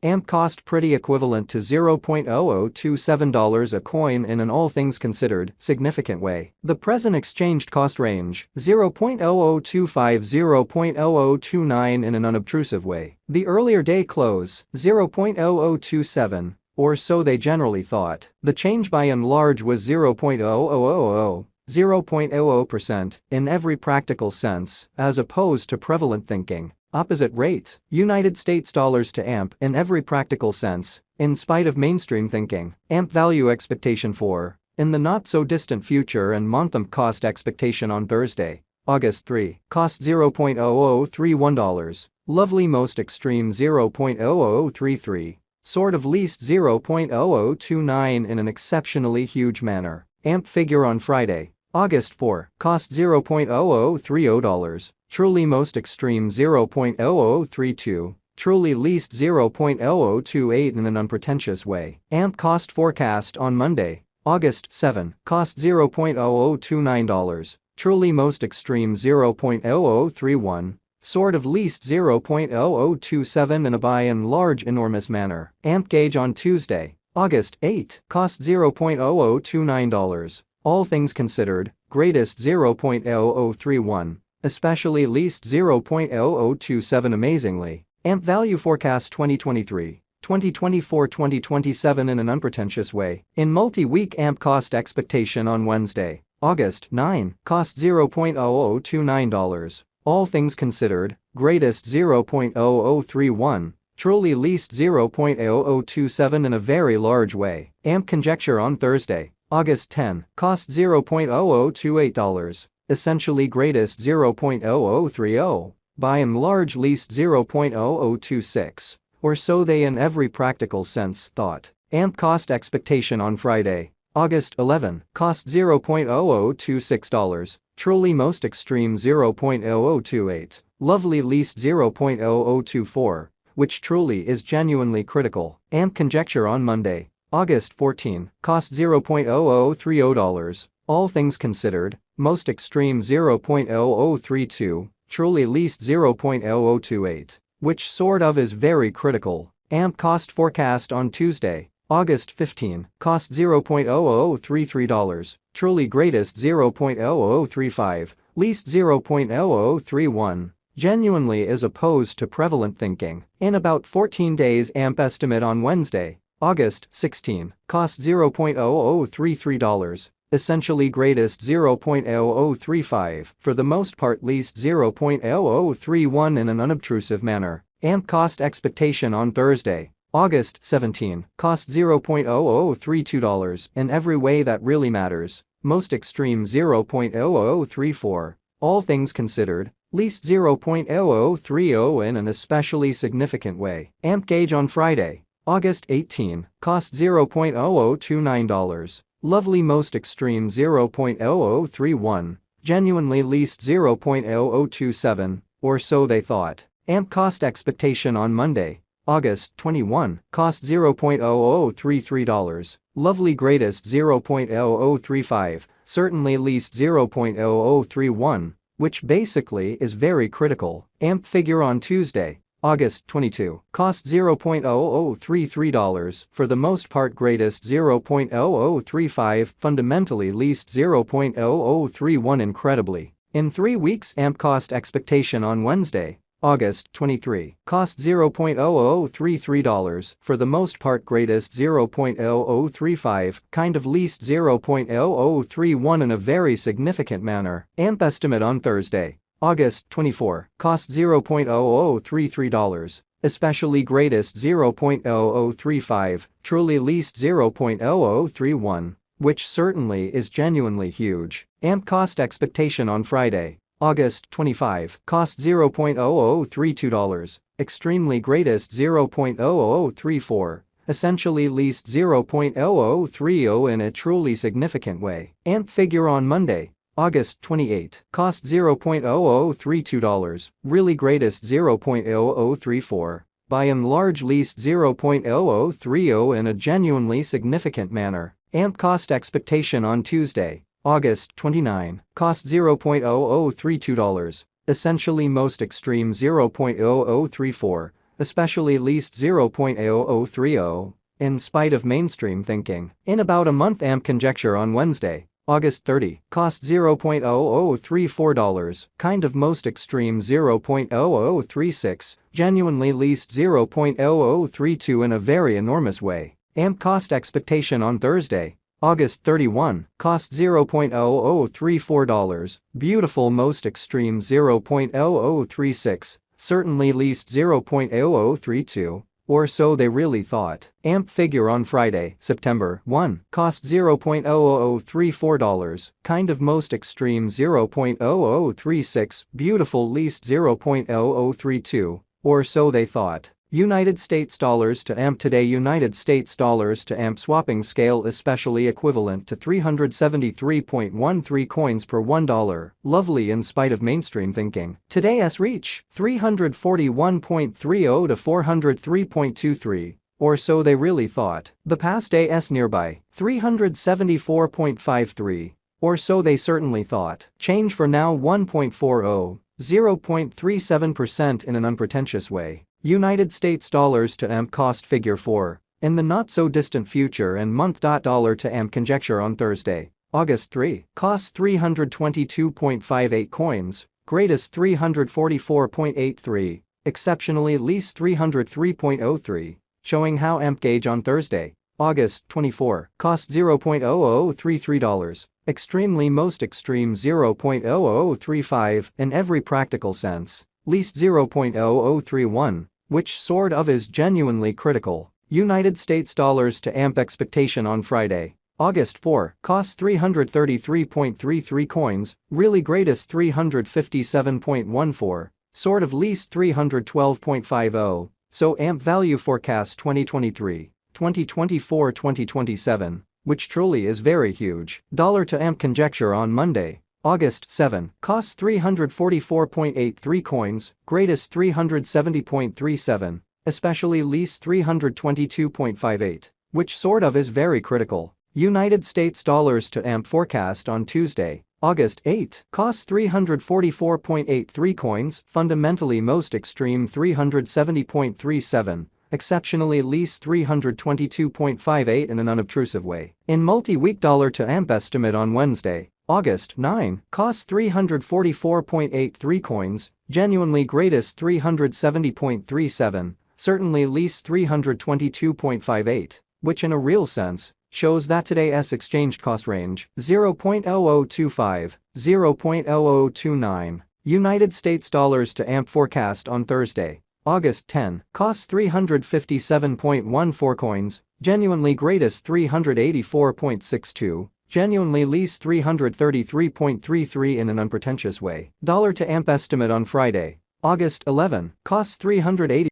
AMP cost pretty equivalent to $0.0027 a coin in an all things considered significant way. The present exchanged cost range $0.0025–0.0029 in an unobtrusive way. The earlier day close $0.0027, or so they generally thought. The change by and large was 0.0000% in every practical sense, as opposed to prevalent thinking. Opposite rates, United States dollars to AMP in every practical sense, in spite of mainstream thinking. AMP value expectation for, in the not-so-distant future and month-AMP cost expectation on Thursday, August 3, cost $0.0031, lovely most extreme $0.0033, sort of least $0.0029 in an exceptionally huge manner. AMP figure on Friday, August 4, cost $0.0030, truly most extreme $0.0032, truly least $0.0028 in an unpretentious way. AMP cost forecast on Monday, August 7, cost $0.0029, truly most extreme $0.0031, sort of least $0.0027 in a by and large enormous manner. AMP gauge on Tuesday, August 8, cost $0.0029, all things considered, greatest $0.0031, especially least $0.0027 amazingly. AMP value forecast 2023, 2024, 2027 in an unpretentious way. In multi-week AMP cost expectation on Wednesday, August 9, cost $0.0029, all things considered, greatest $0.0031, truly least $0.0027 in a very large way. AMP conjecture on Thursday, August 10, cost $0.0028, essentially greatest $0.0030, by and large least $0.0026, or so they in every practical sense thought. AMP cost expectation on Friday, August 11, cost $0.0026, truly most extreme $0.0028, lovely least $0.0024, which truly is genuinely critical. AMP conjecture on Monday, August 14, cost $0.0030, all things considered, most extreme $0.0032, truly least $0.0028, which sort of is very critical. AMP cost forecast on Tuesday, August 15, cost $0.0033, truly greatest $0.0035, least $0.0031, genuinely as opposed to prevalent thinking. In about 14 days AMP estimate on Wednesday, August 16, cost $0.0033, essentially greatest $0.0035, for the most part least $0.0031 in an unobtrusive manner. AMP cost expectation on Thursday, August 17, cost $0.0032 in every way that really matters, most extreme $0.0034, all things considered, least $0.0030 in an especially significant way. AMP gauge on Friday, August 18, cost $0.0029, lovely most extreme $0.0031, genuinely least $0.0027, or so they thought. AMP cost expectation on Monday, August 21, cost $0.0033, lovely greatest $0.0035, certainly least $0.0031, which basically is very critical. AMP figure on Tuesday, August 22, cost $0.0033, for the most part greatest $0.0035, fundamentally least $0.0031 incredibly. In 3 weeks AMP cost expectation on Wednesday, August 23, cost $0.0033, for the most part greatest $0.0035, kind of least $0.0031 in a very significant manner. AMP estimate on Thursday, August 24, cost $0.0033, especially greatest $0.0035, truly least $0.0031, which certainly is genuinely huge. AMP cost expectation on Friday, August 25, cost $0.0032, extremely greatest $0.0034, essentially least $0.0030 in a truly significant way. AMP figure on Monday, August 28, cost $0.0032, really greatest $0.0034, by and large least $0.0030 in a genuinely significant manner. AMP cost expectation on Tuesday, August 29, cost $0.0032, essentially most extreme $0.0034, especially least 0.0030, in spite of mainstream thinking. In about a month, AMP conjecture on Wednesday, August 30, cost $0.0034, kind of most extreme 0.0036, genuinely least 0.0032 in a very enormous way. AMP cost expectation on Thursday, August 31, cost $0.0034, beautiful most extreme 0.0036, certainly least 0.0032, or so they really thought. AMP figure on Friday, September 1, cost $0.0034, kind of most extreme 0.0036, beautiful least 0.0032, or so they thought. United States dollars to AMP today. United States dollars to AMP swapping scale especially equivalent to 373.13 coins per $1, lovely in spite of mainstream thinking. Today's reach, 341.30 to 403.23, or so they really thought. The past day's nearby, 374.53, or so they certainly thought. Change for now 1.40, 0.37% in an unpretentious way. United States dollars to AMP cost figure 4, in the not-so-distant future and month. Dollar to AMP conjecture on Thursday, August 3, cost 322.58 coins, greatest 344.83, exceptionally least 303.03, showing how AMP gauge on Thursday, August 24, cost $0.0033, extremely most extreme 0.0035 in every practical sense, least 0.0031, which sort of is genuinely critical. United States dollars to AMP expectation on Friday, August 4, cost 333.33 coins, really greatest 357.14, sort of least 312.50, so AMP value forecast 2023, 2024, 2027, which truly is very huge. Dollar to AMP conjecture on Monday, August 7, costs 344.83 coins, greatest 370.37, especially least 322.58, which sort of is very critical. United States dollars to AMP forecast on Tuesday, August 8, costs 344.83 coins, fundamentally most extreme 370.37, exceptionally least 322.58 in an unobtrusive way. In multi-week dollar to AMP estimate on Wednesday, August 9, costs 344.83 coins, genuinely greatest 370.37, certainly least 322.58, which in a real sense, shows that today's exchange cost range, 0.0025, 0.0029. United States dollars to AMP forecast on Thursday, August 10, costs 357.14 coins, genuinely greatest 384.62, genuinely least 333.33 in an unpretentious way. Dollar to AMP estimate on Friday, August 11, costs 380